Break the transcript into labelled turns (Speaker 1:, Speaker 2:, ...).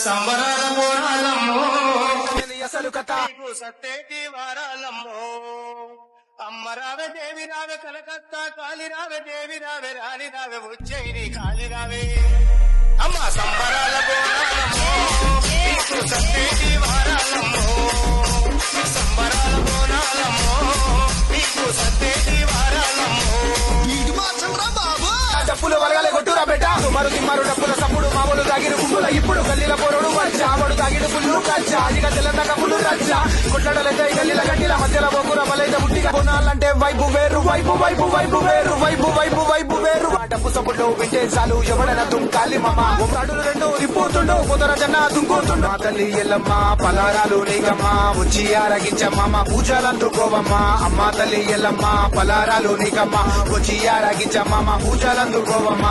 Speaker 1: సంబరాల బోనాలమ్మో అసలు కథ సత్తేటి వారాలమ్మో అమ్మ రావే దేవి రావే కలకత్తా కాలి రావే దేవి రావే రాణి రావే వచ్చేది కాలి రావే అమ్మ సంబరాల బోనాలమ్మో సత్తేటి వారాలమ్మో సంబరాల బోనాలమ్మో నీకు సత్తేటి వారాలమ్మో డప్పులు వరగలే కొట్టురా బెట్ట సుమారు తిమ్మారు డప్పుల సప్పుడు మామూలు తాగిన గుంపుల ఇప్పుడు గల్లీల పోరుడు వచ్చా వాడు తాగిన పుల్లు కచ్చా అదిగా తెల్లందాక పుల్లు రచ్చా కొట్లాడలైతే గల్లీల గడ్డిల మధ్యలో బొక్కుల బలైతే ఉట్టిగా కొనాలంటే వైపు వేరు వైపు వైపు వైపు వేరు వైపు వైపు వైపు వేరు డప్పు సప్పుడు వింటే చాలు ఎవడైనా దుంకాలి మామ అడులు రెండు రిపోతుండు కుదర జన్న దుంకోతుండు మా తల్లి ఎల్లమ్మ పలారాలు నీకమ్మ వచ్చి ఆరగించమ్మ పూజలందుకోవమ్మ అమ్మ తల్లి ఎల్లమ్మ పలారాలు నీకమ్మ వచ్చి ఆరగించమ్మ పూజలందుకోవమ్మ